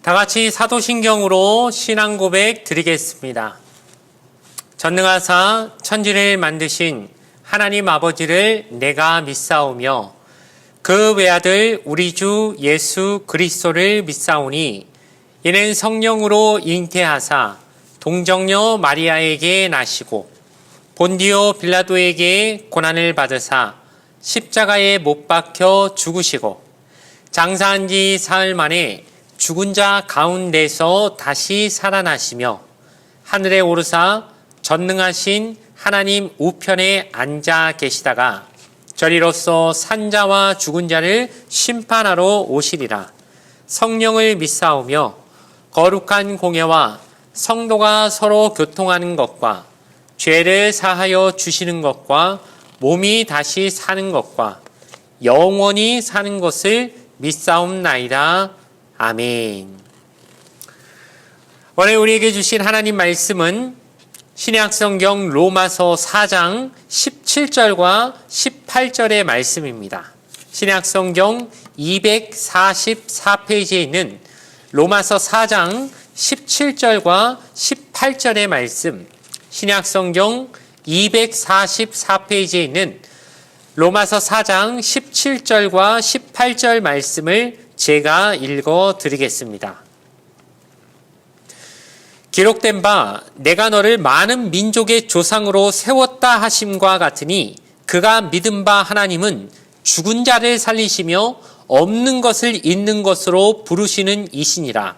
다 같이 사도신경으로 신앙 고백 드리겠습니다. 전능하사 천지를 만드신 하나님 아버지를 내가 믿사오며 그 외아들 우리 주 예수 그리스도를 믿사오니 이는 성령으로 잉태하사 동정녀 마리아에게 나시고 본디오 빌라도에게 고난을 받으사 십자가에 못 박혀 죽으시고 장사한 지 사흘 만에 죽은 자 가운데서 다시 살아나시며 하늘에 오르사 전능하신 하나님 우편에 앉아 계시다가 저리로서 산자와 죽은 자를 심판하러 오시리라. 성령을 믿사오며 거룩한 공예와 성도가 서로 교통하는 것과 죄를 사하여 주시는 것과 몸이 다시 사는 것과 영원히 사는 것을 믿사옵나이다. 아멘. 오늘 우리에게 주신 하나님 말씀은 신약성경 로마서 4장 17절과 18절의 말씀입니다. 신약성경 244페이지에 있는 로마서 4장 17절과 18절의 말씀, 신약성경 244페이지에 있는 로마서 4장 17절과 18절 말씀을 제가 읽어 드리겠습니다. 기록된 바 내가 너를 많은 민족의 조상으로 세웠다 하심과 같으니 그가 믿은 바 하나님은 죽은 자를 살리시며 없는 것을 있는 것으로 부르시는 이시니라.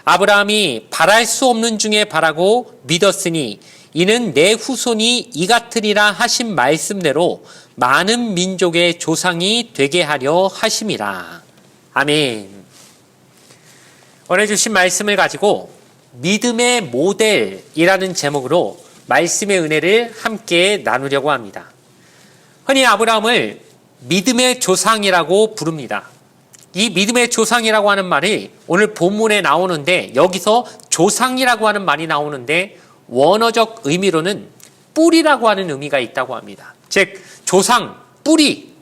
아브라함이 바랄 수 없는 중에 바라고 믿었으니 이는 내 후손이 이 같으리라 하신 말씀대로 많은 민족의 조상이 되게 하려 하심이라. 아멘. 오늘 주신 말씀을 가지고 믿음의 모델이라는 제목으로 말씀의 은혜를 함께 나누려고 합니다. 흔히 아브라함을 믿음의 조상이라고 부릅니다. 이 믿음의 조상이라고 하는 말이 오늘 본문에 나오는데 여기서 조상이라고 하는 말이 나오는데 원어적 의미로는 뿌리라고 하는 의미가 있다고 합니다. 즉 조상, 뿌리,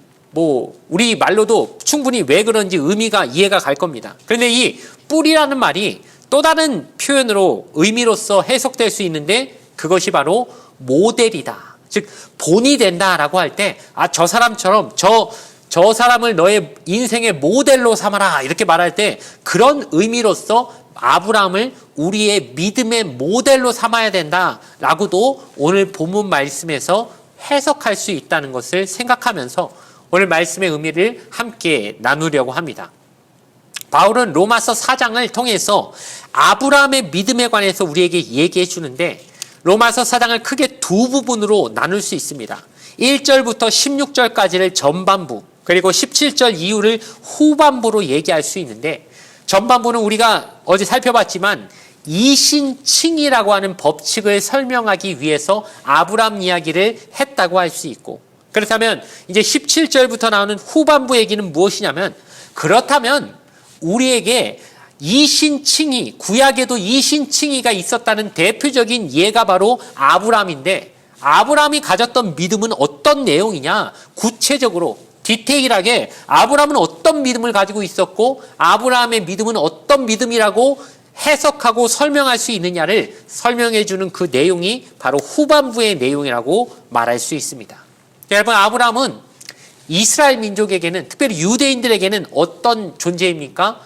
우리 말로도 충분히 왜 그런지 의미가 이해가 갈 겁니다. 그런데 이 뿌리라는 말이 또 다른 표현으로 의미로서 해석될 수 있는데 그것이 바로 모델이다. 즉 본이 된다라고 할 때 저 사람처럼 저 사람을 너의 인생의 모델로 삼아라 이렇게 말할 때 그런 의미로서 아브라함을 우리의 믿음의 모델로 삼아야 된다라고도 오늘 본문 말씀에서 해석할 수 있다는 것을 생각하면서 오늘 말씀의 의미를 함께 나누려고 합니다. 바울은 로마서 4장을 통해서 아브라함의 믿음에 관해서 우리에게 얘기해 주는데 로마서 4장을 크게 두 부분으로 나눌 수 있습니다. 1절부터 16절까지를 전반부, 그리고 17절 이후를 후반부로 얘기할 수 있는데 전반부는 우리가 어제 살펴봤지만 이신칭이라고 하는 법칙을 설명하기 위해서 아브라함 이야기를 했다고 할 수 있고, 그렇다면 이제 17절부터 나오는 후반부 얘기는 무엇이냐면, 그렇다면 우리에게 이신칭이, 구약에도 이신칭이가 있었다는 대표적인 예가 바로 아브라함인데 아브라함이 가졌던 믿음은 어떤 내용이냐, 구체적으로 디테일하게 아브라함은 어떤 믿음을 가지고 있었고 아브라함의 믿음은 어떤 믿음이라고 해석하고 설명할 수 있느냐를 설명해 주는 그 내용이 바로 후반부의 내용이라고 말할 수 있습니다. 여러분, 아브라함은 이스라엘 민족에게는, 특별히 유대인들에게는 어떤 존재입니까?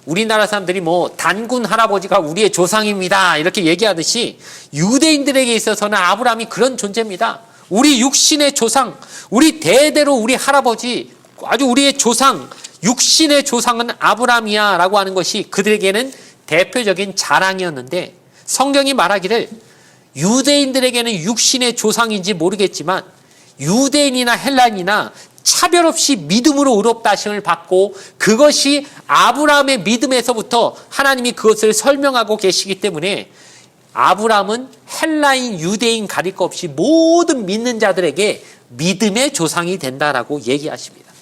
우리나라 사람들이 단군 할아버지가 우리의 조상입니다 이렇게 얘기하듯이 유대인들에게 있어서는 아브라함이 그런 존재입니다. 우리 육신의 조상, 우리 대대로 우리 할아버지, 아주 우리의 조상, 육신의 조상은 아브라함이야 라고 하는 것이 그들에게는 대표적인 자랑이었는데, 성경이 말하기를 유대인들에게는 육신의 조상인지 모르겠지만 유대인이나 헬라인이나 차별 없이 믿음으로 의롭다 하심을 받고 그것이 아브라함의 믿음에서부터 하나님이 그것을 설명하고 계시기 때문에 아브라함은 헬라인, 유대인 가릴 것 없이 모든 믿는 자들에게 믿음의 조상이 된다라고 얘기하십니다.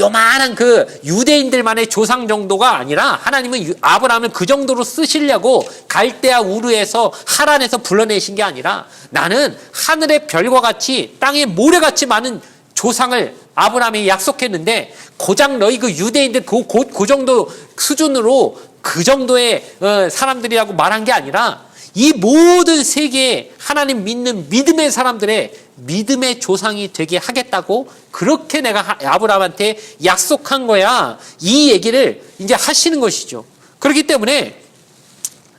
요만한 유대인들만의 조상 정도가 아니라 하나님은 아브라함을 그 정도로 쓰시려고 갈대아 우르에서 하란에서 불러내신 게 아니라 나는 하늘의 별과 같이 땅의 모래같이 많은 조상을 아브라함이 약속했는데 고작 너희 그 유대인들 그 정도 수준으로 그 정도의 사람들이라고 말한 게 아니라 이 모든 세계에 하나님 믿는 믿음의 사람들의 믿음의 조상이 되게 하겠다고 그렇게 내가 아브라함한테 약속한 거야. 이 얘기를 이제 하시는 것이죠. 그렇기 때문에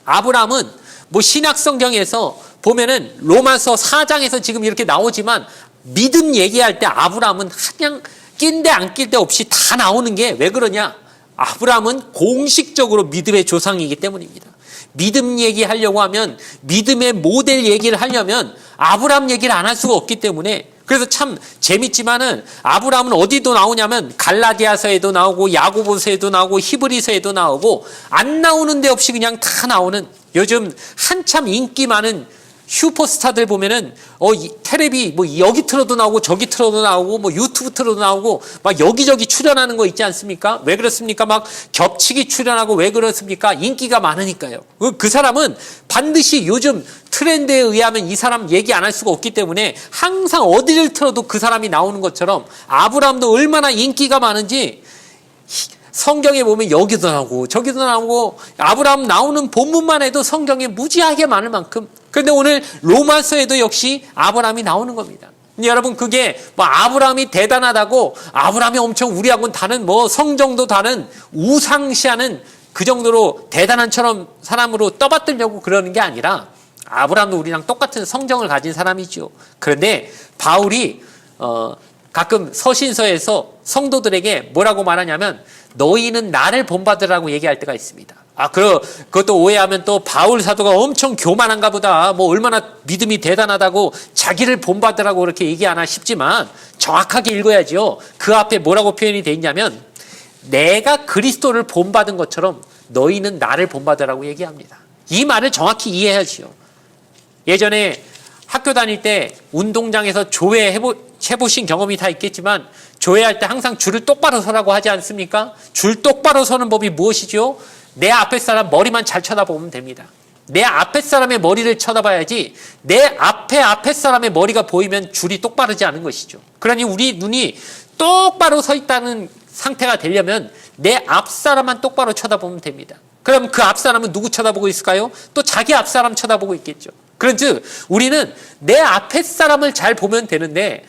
아브라함은 신약 성경에서 보면은 로마서 4장에서 지금 이렇게 나오지만 믿음 얘기할 때 아브라함은 그냥 낀데 안 낄 데 없이 다 나오는 게 왜 그러냐? 아브라함은 공식적으로 믿음의 조상이기 때문입니다. 믿음 얘기하려고 하면 믿음의 모델 얘기를 하려면 아브라함 얘기를 안 할 수가 없기 때문에 그래서 참 재밌지만은 아브라함은 어디도 나오냐면 갈라디아서에도 나오고 야고보서에도 나오고 히브리서에도 나오고 안 나오는 데 없이 그냥 다 나오는 요즘 한참 인기 많은 슈퍼스타들 보면은 텔레비 여기 틀어도 나오고 저기 틀어도 나오고 유튜브 틀어도 나오고 막 여기저기 출연하는 거 있지 않습니까? 왜 그렇습니까? 막 겹치기 출연하고 왜 그렇습니까? 인기가 많으니까요. 그 사람은 반드시 요즘 트렌드에 의하면 이 사람 얘기 안 할 수가 없기 때문에 항상 어디를 틀어도 그 사람이 나오는 것처럼 아브라함도 얼마나 인기가 많은지 성경에 보면 여기도 나오고 저기도 나오고 아브라함 나오는 본문만 해도 성경에 무지하게 많을 만큼 그런데 오늘 로마서에도 역시 아브라함이 나오는 겁니다. 여러분 그게 아브라함이 대단하다고 아브라함이 엄청 우리하고는 다른 성정도 다른 우상시하는 그 정도로 대단한 사람으로 떠받들려고 그러는 게 아니라 아브라함도 우리랑 똑같은 성정을 가진 사람이죠. 그런데 바울이 가끔 서신서에서 성도들에게 뭐라고 말하냐면 너희는 나를 본받으라고 얘기할 때가 있습니다. 그것도 오해하면 또 바울 사도가 엄청 교만한가 보다. 얼마나 믿음이 대단하다고 자기를 본받으라고 그렇게 얘기하나 싶지만 정확하게 읽어야죠. 그 앞에 뭐라고 표현이 되어 있냐면 내가 그리스도를 본받은 것처럼 너희는 나를 본받으라고 얘기합니다. 이 말을 정확히 이해해야지요. 예전에 학교 다닐 때 운동장에서 조회 해보신 경험이 다 있겠지만 조회할 때 항상 줄을 똑바로 서라고 하지 않습니까? 줄 똑바로 서는 법이 무엇이죠? 내 앞에 사람 머리만 잘 쳐다보면 됩니다. 내 앞에 사람의 머리를 쳐다봐야지 내 앞에 사람의 머리가 보이면 줄이 똑바르지 않은 것이죠. 그러니 우리 눈이 똑바로 서 있다는 상태가 되려면 내 앞 사람만 똑바로 쳐다보면 됩니다. 그럼 그 앞 사람은 누구 쳐다보고 있을까요? 또 자기 앞 사람 쳐다보고 있겠죠. 그런즉 우리는 내 앞에 사람을 잘 보면 되는데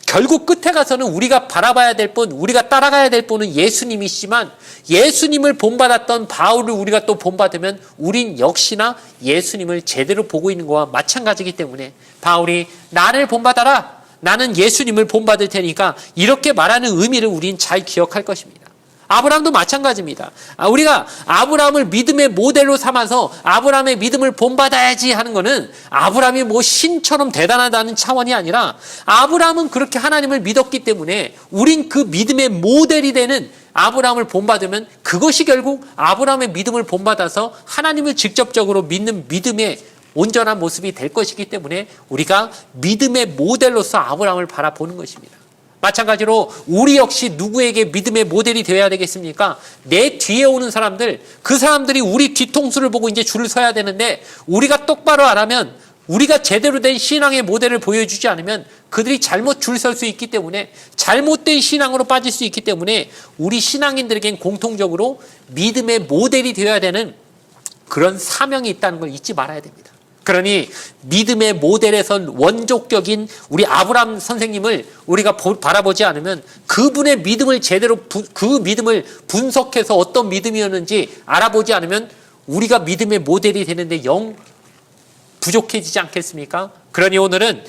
결국 끝에 가서는 우리가 바라봐야 될 분, 우리가 따라가야 될 분은 예수님이시지만 예수님을 본받았던 바울을 우리가 또 본받으면 우린 역시나 예수님을 제대로 보고 있는 것과 마찬가지이기 때문에 바울이 나를 본받아라. 나는 예수님을 본받을 테니까 이렇게 말하는 의미를 우린 잘 기억할 것입니다. 아브라함도 마찬가지입니다. 우리가 아브라함을 믿음의 모델로 삼아서 아브라함의 믿음을 본받아야지 하는 것은 아브라함이 신처럼 대단하다는 차원이 아니라 아브라함은 그렇게 하나님을 믿었기 때문에 우린 그 믿음의 모델이 되는 아브라함을 본받으면 그것이 결국 아브라함의 믿음을 본받아서 하나님을 직접적으로 믿는 믿음의 온전한 모습이 될 것이기 때문에 우리가 믿음의 모델로서 아브라함을 바라보는 것입니다. 마찬가지로 우리 역시 누구에게 믿음의 모델이 되어야 되겠습니까? 내 뒤에 오는 사람들, 그 사람들이 우리 뒤통수를 보고 이제 줄을 서야 되는데 우리가 똑바로 안 하면 우리가 제대로 된 신앙의 모델을 보여주지 않으면 그들이 잘못 줄 설 수 있기 때문에 잘못된 신앙으로 빠질 수 있기 때문에 우리 신앙인들에겐 공통적으로 믿음의 모델이 되어야 되는 그런 사명이 있다는 걸 잊지 말아야 됩니다. 그러니 믿음의 모델에선 원족격인 우리 아브라함 선생님을 우리가 바라보지 않으면 그분의 믿음을 제대로 그 믿음을 분석해서 어떤 믿음이었는지 알아보지 않으면 우리가 믿음의 모델이 되는데 영 부족해지지 않겠습니까? 그러니 오늘은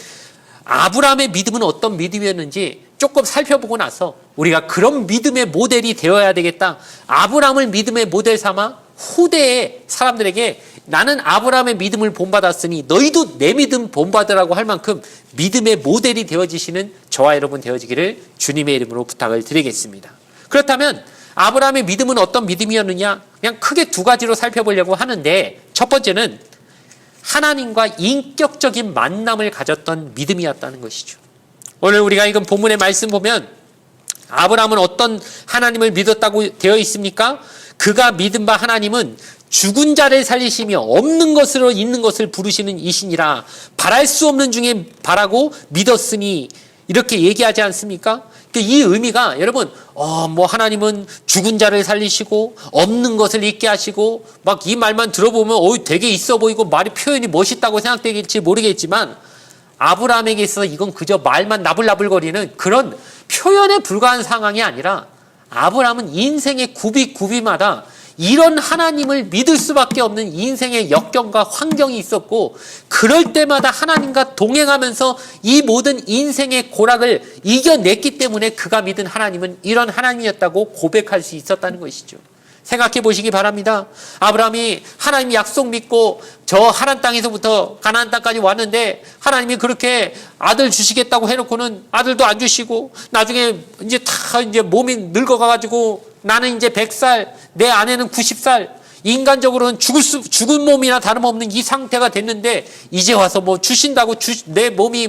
아브라함의 믿음은 어떤 믿음이었는지 조금 살펴보고 나서 우리가 그런 믿음의 모델이 되어야 되겠다. 아브라함을 믿음의 모델 삼아 후대의 사람들에게 나는 아브라함의 믿음을 본받았으니 너희도 내 믿음 본받으라고 할 만큼 믿음의 모델이 되어지시는 저와 여러분 되어지기를 주님의 이름으로 부탁을 드리겠습니다. 그렇다면 아브라함의 믿음은 어떤 믿음이었느냐? 그냥 크게 두 가지로 살펴보려고 하는데 첫 번째는 하나님과 인격적인 만남을 가졌던 믿음이었다는 것이죠. 오늘 우리가 읽은 본문의 말씀 보면 아브라함은 어떤 하나님을 믿었다고 되어 있습니까? 그가 믿은 바 하나님은 죽은 자를 살리시며 없는 것으로 있는 것을 부르시는 이시니라. 바랄 수 없는 중에 바라고 믿었으니, 이렇게 얘기하지 않습니까? 이 의미가 여러분 하나님은 죽은 자를 살리시고 없는 것을 있게 하시고 막 이 말만 들어보면 되게 있어 보이고 말이 표현이 멋있다고 생각되길지 모르겠지만, 아브라함에게 있어서 이건 그저 말만 나불나불거리는 그런 표현에 불과한 상황이 아니라, 아브라함은 인생의 구비마다 이런 하나님을 믿을 수밖에 없는 인생의 역경과 환경이 있었고, 그럴 때마다 하나님과 동행하면서 이 모든 인생의 고락을 이겨냈기 때문에 그가 믿은 하나님은 이런 하나님이었다고 고백할 수 있었다는 것이죠. 생각해 보시기 바랍니다. 아브라함이 하나님 약속 믿고 저 하란 땅에서부터 가나안 땅까지 왔는데, 하나님이 그렇게 아들 주시겠다고 해놓고는 아들도 안 주시고, 나중에 이제 몸이 늙어가가지고 나는 이제 100살, 내 아내는 90살, 인간적으로는 죽은 몸이나 다름없는 이 상태가 됐는데, 이제 와서 주신다고 내 몸이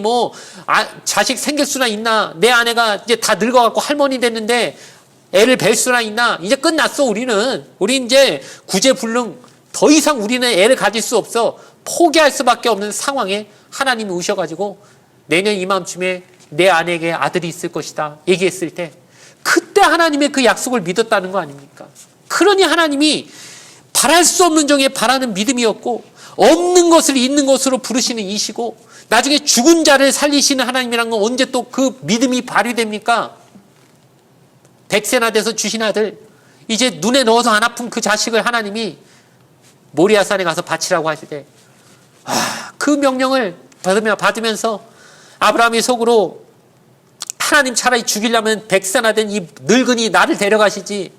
자식 생길 수나 있나? 내 아내가 이제 다 늙어갖고 할머니 됐는데 애를 뵐 수나 있나? 이제 끝났어, 우리는. 우리 이제 구제불능, 더 이상 우리는 애를 가질 수 없어. 포기할 수밖에 없는 상황에 하나님이 오셔가지고 내년 이맘쯤에 내 아내에게 아들이 있을 것이다 얘기했을 때, 그때 하나님의 그 약속을 믿었다는 거 아닙니까? 그러니 하나님이 바랄 수 없는 중에 바라는 믿음이었고, 없는 것을 있는 것으로 부르시는 이시고, 나중에 죽은 자를 살리시는 하나님이란 건 언제 또 그 믿음이 발휘됩니까? 100세나 돼서 주신 아들, 이제 눈에 넣어서 안 아픈 그 자식을 하나님이 모리아산에 가서 바치라고 하실 때, 그 명령을 받으면서 아브라함이 속으로, 하나님 차라리 죽이려면 100세나 된 이 늙은이 나를 데려가시지,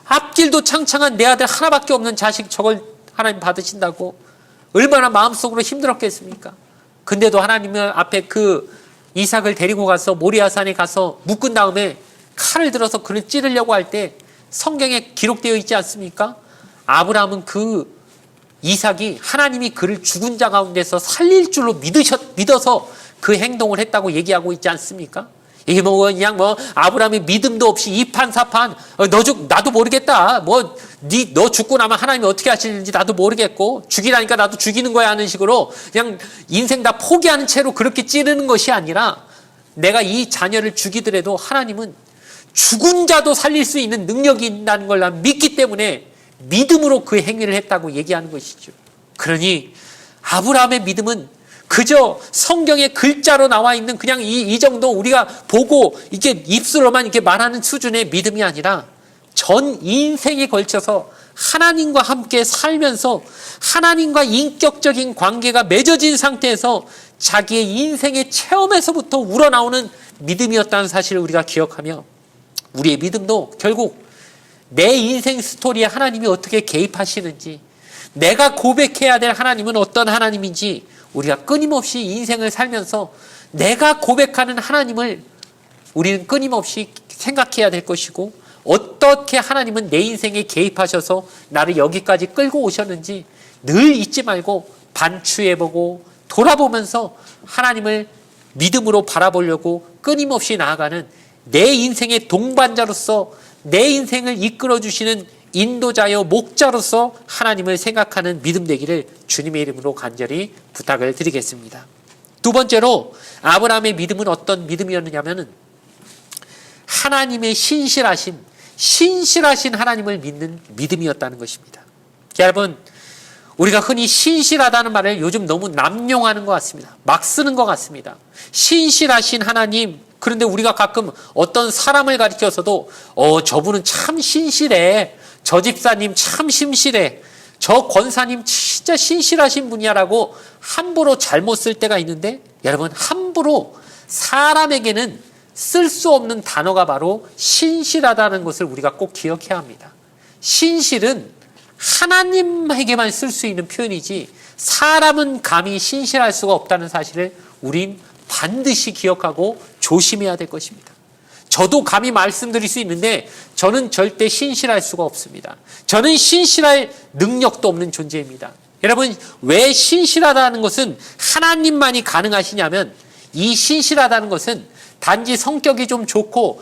앞길도 창창한 내 아들 하나밖에 없는 자식 저걸 하나님 받으신다고 얼마나 마음속으로 힘들었겠습니까? 근데도 하나님은 앞에 그 이삭을 데리고 가서 모리아산에 가서 묶은 다음에 칼을 들어서 그를 찌르려고 할 때, 성경에 기록되어 있지 않습니까? 아브라함은 그 이삭이 하나님이 그를 죽은 자 가운데서 살릴 줄로 믿어서 그 행동을 했다고 얘기하고 있지 않습니까? 이게 그냥 아브라함이 믿음도 없이 이판사판, 나도 모르겠다. 너 죽고 나면 하나님이 어떻게 하시는지 나도 모르겠고, 죽이라니까 나도 죽이는 거야 하는 식으로 그냥 인생 다 포기하는 채로 그렇게 찌르는 것이 아니라, 내가 이 자녀를 죽이더라도 하나님은 죽은 자도 살릴 수 있는 능력이 있다는 걸 난 믿기 때문에 믿음으로 그 행위를 했다고 얘기하는 것이죠. 그러니 아브라함의 믿음은 그저 성경의 글자로 나와 있는 그냥 이 정도 우리가 보고 이렇게 입술로만 이렇게 말하는 수준의 믿음이 아니라, 전 인생에 걸쳐서 하나님과 함께 살면서 하나님과 인격적인 관계가 맺어진 상태에서 자기의 인생의 체험에서부터 우러나오는 믿음이었다는 사실을 우리가 기억하며, 우리의 믿음도 결국 내 인생 스토리에 하나님이 어떻게 개입하시는지, 내가 고백해야 될 하나님은 어떤 하나님인지 우리가 끊임없이 인생을 살면서 내가 고백하는 하나님을 우리는 끊임없이 생각해야 될 것이고, 어떻게 하나님은 내 인생에 개입하셔서 나를 여기까지 끌고 오셨는지 늘 잊지 말고 반추해보고 돌아보면서 하나님을 믿음으로 바라보려고 끊임없이 나아가는, 내 인생의 동반자로서 내 인생을 이끌어주시는 인도자여 목자로서 하나님을 생각하는 믿음 되기를 주님의 이름으로 간절히 부탁을 드리겠습니다. 두 번째로 아브라함의 믿음은 어떤 믿음이었느냐면, 하나님의 신실하신 하나님을 믿는 믿음이었다는 것입니다. 여러분, 우리가 흔히 신실하다는 말을 요즘 너무 남용하는 것 같습니다. 막 쓰는 것 같습니다. 신실하신 하나님, 그런데 우리가 가끔 어떤 사람을 가리켜서도 저분은 참 신실해, 저 집사님 참 신실해, 저 권사님 진짜 신실하신 분이야라고 함부로 잘못 쓸 때가 있는데, 여러분, 함부로 사람에게는 쓸 수 없는 단어가 바로 신실하다는 것을 우리가 꼭 기억해야 합니다. 신실은 하나님에게만 쓸 수 있는 표현이지 사람은 감히 신실할 수가 없다는 사실을 우린 반드시 기억하고 조심해야 될 것입니다. 저도 감히 말씀드릴 수 있는데 저는 절대 신실할 수가 없습니다. 저는 신실할 능력도 없는 존재입니다. 여러분, 왜 신실하다는 것은 하나님만이 가능하시냐면, 이 신실하다는 것은 단지 성격이 좀 좋고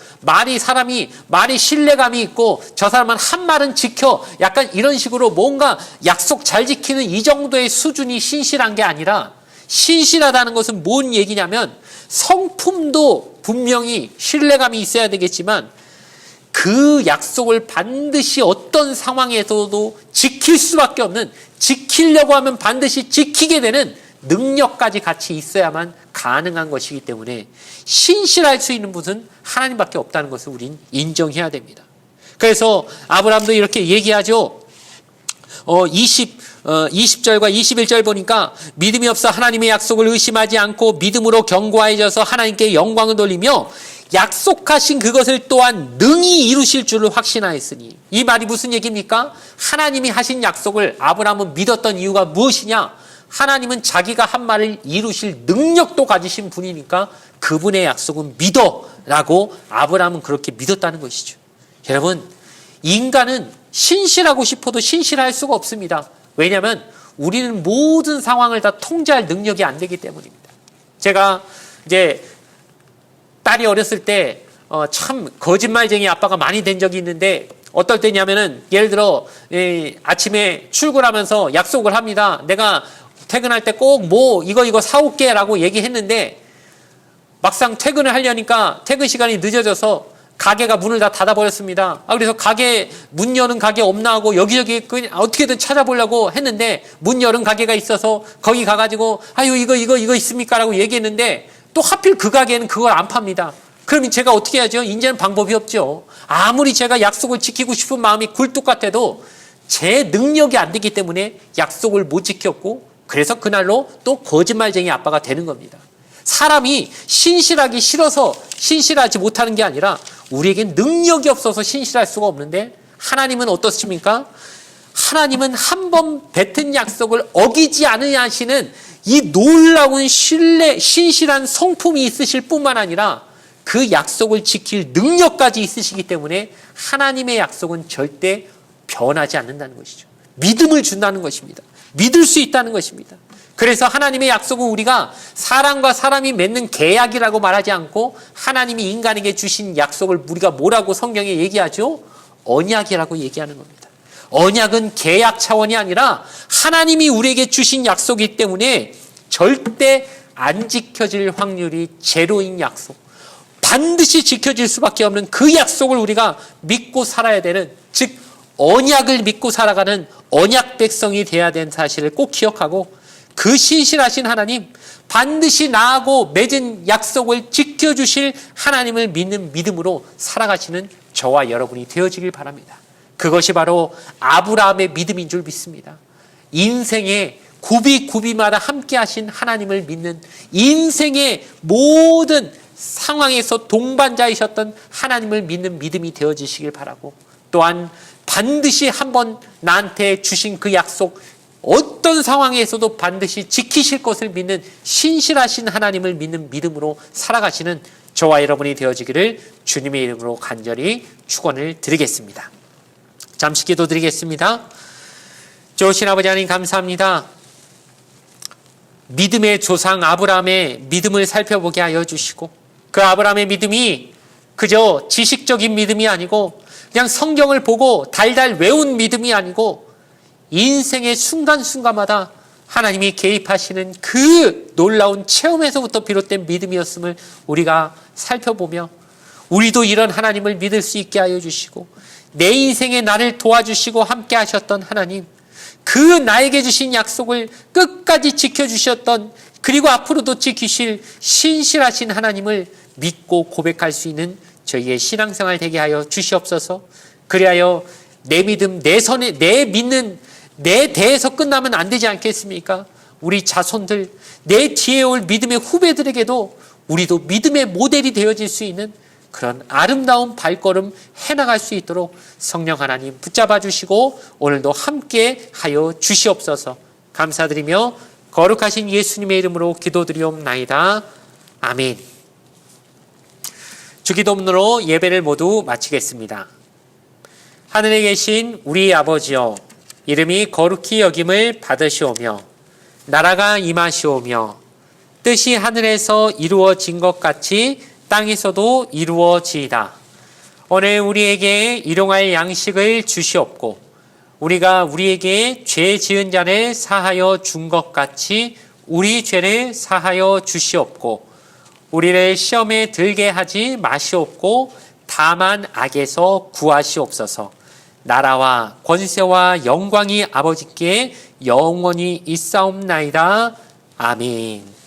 사람이 말이 신뢰감이 있고 저 사람은 한 말은 지켜 약간 이런 식으로 뭔가 약속 잘 지키는 이 정도의 수준이 신실한 게 아니라, 신실하다는 것은 뭔 얘기냐면 성품도 분명히 신뢰감이 있어야 되겠지만 그 약속을 반드시 어떤 상황에서도 지킬 수밖에 없는, 지키려고 하면 반드시 지키게 되는 능력까지 같이 있어야만 가능한 것이기 때문에 신실할 수 있는 분은 하나님밖에 없다는 것을 우린 인정해야 됩니다. 그래서 아브라함도 이렇게 얘기하죠. 20절과 21절 보니까 믿음이 없어 하나님의 약속을 의심하지 않고 믿음으로 견고해져서 하나님께 영광을 돌리며 약속하신 그것을 또한 능히 이루실 줄을 확신하였으니. 이 말이 무슨 얘기입니까? 하나님이 하신 약속을 아브라함은 믿었던 이유가 무엇이냐? 하나님은 자기가 한 말을 이루실 능력도 가지신 분이니까 그분의 약속은 믿어라고 아브라함은 그렇게 믿었다는 것이죠. 여러분, 인간은 신실하고 싶어도 신실할 수가 없습니다. 왜냐하면 우리는 모든 상황을 다 통제할 능력이 안 되기 때문입니다. 제가 이제 딸이 어렸을 때 참 거짓말쟁이 아빠가 많이 된 적이 있는데, 어떨 때냐면은 예를 들어 아침에 출근하면서 약속을 합니다. 내가 퇴근할 때 꼭 이거 사올게 라고 얘기했는데 막상 퇴근을 하려니까 퇴근 시간이 늦어져서 가게가 문을 다 닫아버렸습니다. 그래서 문 여는 가게 없나 하고 여기저기 어떻게든 찾아보려고 했는데 문 여는 가게가 있어서 거기 가가지고 이거 있습니까? 라고 얘기했는데 또 하필 그 가게는 그걸 안 팝니다. 그러면 제가 어떻게 해야죠? 이제는 방법이 없죠. 아무리 제가 약속을 지키고 싶은 마음이 굴뚝 같아도 제 능력이 안 되기 때문에 약속을 못 지켰고, 그래서 그날로 또 거짓말쟁이 아빠가 되는 겁니다. 사람이 신실하기 싫어서 신실하지 못하는 게 아니라 우리에겐 능력이 없어서 신실할 수가 없는데, 하나님은 어떻습니까? 하나님은 한 번 뱉은 약속을 어기지 않으시는 이 놀라운 신실한 성품이 있으실 뿐만 아니라 그 약속을 지킬 능력까지 있으시기 때문에 하나님의 약속은 절대 변하지 않는다는 것이죠. 믿음을 준다는 것입니다. 믿을 수 있다는 것입니다. 그래서 하나님의 약속은 우리가 사람과 사람이 맺는 계약이라고 말하지 않고 하나님이 인간에게 주신 약속을 우리가 뭐라고 성경에 얘기하죠? 언약이라고 얘기하는 겁니다. 언약은 계약 차원이 아니라 하나님이 우리에게 주신 약속이기 때문에 절대 안 지켜질 확률이 제로인 약속, 반드시 지켜질 수밖에 없는 그 약속을 우리가 믿고 살아야 되는, 즉 언약을 믿고 살아가는 언약 백성이 되어야 되는 사실을 꼭 기억하고, 그 신실하신 하나님, 반드시 나하고 맺은 약속을 지켜주실 하나님을 믿는 믿음으로 살아가시는 저와 여러분이 되어지길 바랍니다. 그것이 바로 아브라함의 믿음인 줄 믿습니다. 인생의 구비마다 함께 하신 하나님을 믿는, 인생의 모든 상황에서 동반자이셨던 하나님을 믿는 믿음이 되어지시길 바라고, 또한 반드시 한번 나한테 주신 그 약속, 어떤 상황에서도 반드시 지키실 것을 믿는 신실하신 하나님을 믿는 믿음으로 살아가시는 저와 여러분이 되어지기를 주님의 이름으로 간절히 축원을 드리겠습니다. 잠시 기도드리겠습니다. 좋으신 아버지 하나님, 감사합니다. 믿음의 조상 아브라함의 믿음을 살펴보게 하여 주시고, 그 아브라함의 믿음이 그저 지식적인 믿음이 아니고 그냥 성경을 보고 달달 외운 믿음이 아니고 인생의 순간순간마다 하나님이 개입하시는 그 놀라운 체험에서부터 비롯된 믿음이었음을 우리가 살펴보며, 우리도 이런 하나님을 믿을 수 있게 하여 주시고, 내 인생에 나를 도와주시고 함께 하셨던 하나님, 그 나에게 주신 약속을 끝까지 지켜주셨던, 그리고 앞으로도 지키실 신실하신 하나님을 믿고 고백할 수 있는 저희의 신앙생활 되게 하여 주시옵소서. 그리하여 내 믿음, 내 믿는 내 대에서 끝나면 안 되지 않겠습니까? 우리 자손들, 내 뒤에 올 믿음의 후배들에게도 우리도 믿음의 모델이 되어질 수 있는 그런 아름다운 발걸음 해나갈 수 있도록 성령 하나님 붙잡아 주시고 오늘도 함께 하여 주시옵소서. 감사드리며 거룩하신 예수님의 이름으로 기도드리옵나이다. 아멘. 주기도문으로 예배를 모두 마치겠습니다. 하늘에 계신 우리 아버지여, 이름이 거룩히 여김을 받으시오며 나라가 임하시오며 뜻이 하늘에서 이루어진 것 같이 땅에서도 이루어지이다. 오늘 우리에게 일용할 양식을 주시옵고 우리가 우리에게 죄 지은 자를 사하여 준 것 같이 우리 죄를 사하여 주시옵고 우리를 시험에 들게 하지 마시옵고 다만 악에서 구하시옵소서. 나라와 권세와 영광이 아버지께 영원히 있사옵나이다. 아멘.